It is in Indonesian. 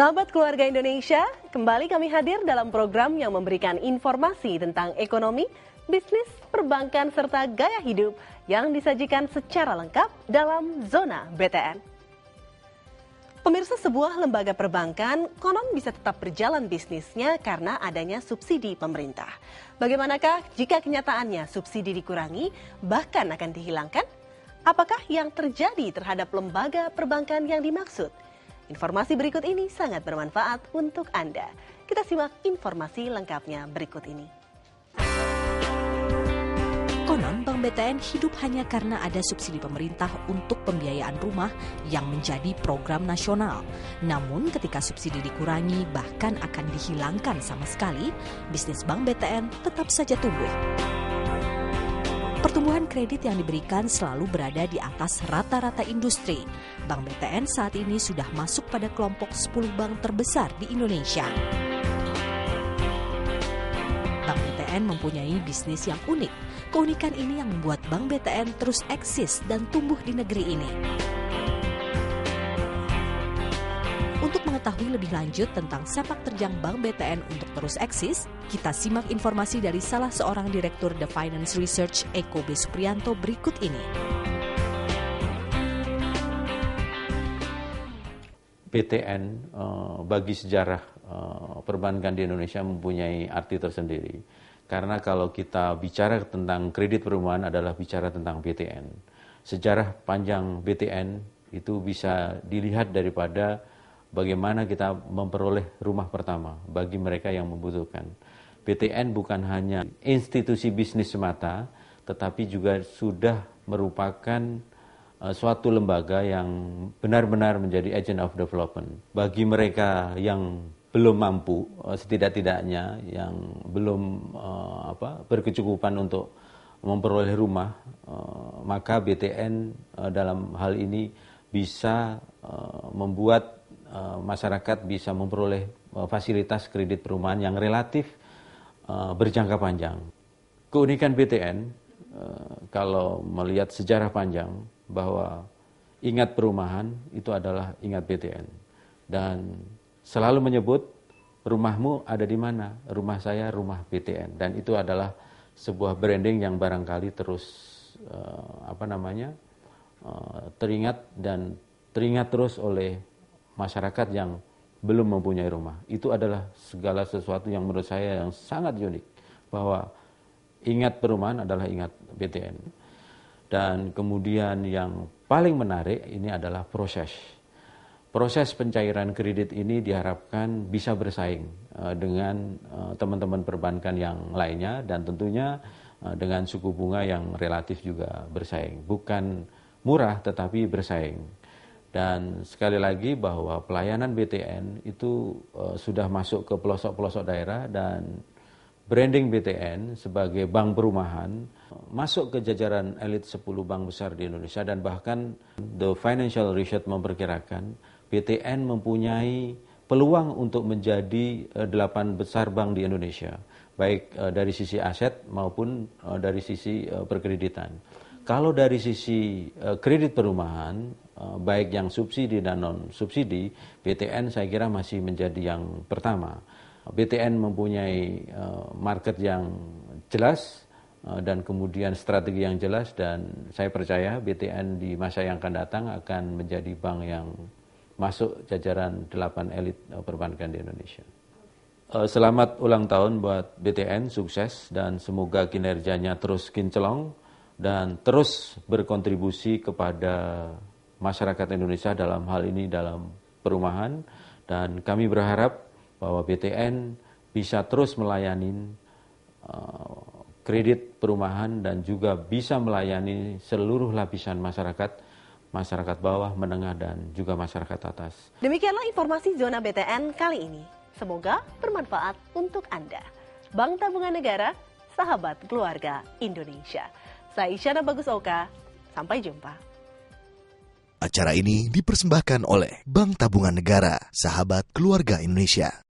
Sahabat keluarga Indonesia, kembali kami hadir dalam program yang memberikan informasi tentang ekonomi, bisnis, perbankan, serta gaya hidup yang disajikan secara lengkap dalam Zona BTN. Pemirsa, sebuah lembaga perbankan konon bisa tetap berjalan bisnisnya karena adanya subsidi pemerintah. Bagaimanakah jika kenyataannya subsidi dikurangi, bahkan akan dihilangkan? Apakah yang terjadi terhadap lembaga perbankan yang dimaksud? Informasi berikut ini sangat bermanfaat untuk Anda. Kita simak informasi lengkapnya berikut ini. Konon Bank BTN hidup hanya karena ada subsidi pemerintah untuk pembiayaan rumah yang menjadi program nasional. Namun ketika subsidi dikurangi bahkan akan dihilangkan sama sekali, bisnis Bank BTN tetap saja tumbuh. Pertumbuhan kredit yang diberikan selalu berada di atas rata-rata industri. Bank BTN saat ini sudah masuk pada kelompok 10 bank terbesar di Indonesia. Bank BTN mempunyai bisnis yang unik. Keunikan ini yang membuat Bank BTN terus eksis dan tumbuh di negeri ini. Untuk mengetahui lebih lanjut tentang sepak terjang Bank BTN untuk terus eksis, kita simak informasi dari salah seorang Direktur The Finance Research, Eko B. Supriyanto berikut ini. BTN bagi sejarah perbankan di Indonesia mempunyai arti tersendiri. Karena kalau kita bicara tentang kredit perumahan adalah bicara tentang BTN. Sejarah panjang BTN itu bisa dilihat daripada bagaimana kita memperoleh rumah pertama bagi mereka yang membutuhkan. BTN bukan hanya institusi bisnis semata, tetapi juga sudah merupakan suatu lembaga yang benar-benar menjadi agent of development. Bagi mereka yang belum mampu, setidak-tidaknya yang belum berkecukupan untuk memperoleh rumah, maka BTN dalam hal ini bisa membuat masyarakat bisa memperoleh fasilitas kredit perumahan yang relatif berjangka panjang. Keunikan BTN, kalau melihat sejarah panjang, bahwa ingat perumahan itu adalah ingat BTN. Dan selalu menyebut rumahmu ada di mana? Rumah saya rumah BTN. Dan itu adalah sebuah branding yang barangkali terus teringat terus oleh masyarakat yang belum mempunyai rumah. Itu adalah segala sesuatu yang menurut saya yang sangat unik. Bahwa ingat perumahan adalah ingat BTN. Dan kemudian yang paling menarik ini adalah proses. Proses pencairan kredit ini diharapkan bisa bersaing dengan teman-teman perbankan yang lainnya. Dan tentunya dengan suku bunga yang relatif juga bersaing. Bukan murah tetapi bersaing. Dan sekali lagi bahwa pelayanan BTN itu sudah masuk ke pelosok-pelosok daerah dan branding BTN sebagai bank perumahan masuk ke jajaran elit 10 bank besar di Indonesia dan bahkan The Financial Research memperkirakan BTN mempunyai peluang untuk menjadi 8 besar bank di Indonesia, baik dari sisi aset maupun dari sisi perkreditan. Kalau dari sisi kredit perumahan, baik yang subsidi dan non-subsidi, BTN saya kira masih menjadi yang pertama. BTN mempunyai market yang jelas dan kemudian strategi yang jelas dan saya percaya BTN di masa yang akan datang akan menjadi bank yang masuk jajaran 8 elit perbankan di Indonesia. Selamat ulang tahun buat BTN, sukses dan semoga kinerjanya terus kinclong dan terus berkontribusi kepada masyarakat Indonesia dalam hal ini dalam perumahan dan kami berharap bahwa BTN bisa terus melayani kredit perumahan dan juga bisa melayani seluruh lapisan masyarakat bawah, menengah dan juga masyarakat atas. Demikianlah informasi Zona BTN kali ini. Semoga bermanfaat untuk Anda. Bank Tabungan Negara, sahabat keluarga Indonesia. Saya Isyana Bagus Oka, sampai jumpa. Acara ini dipersembahkan oleh Bank Tabungan Negara, sahabat keluarga Indonesia.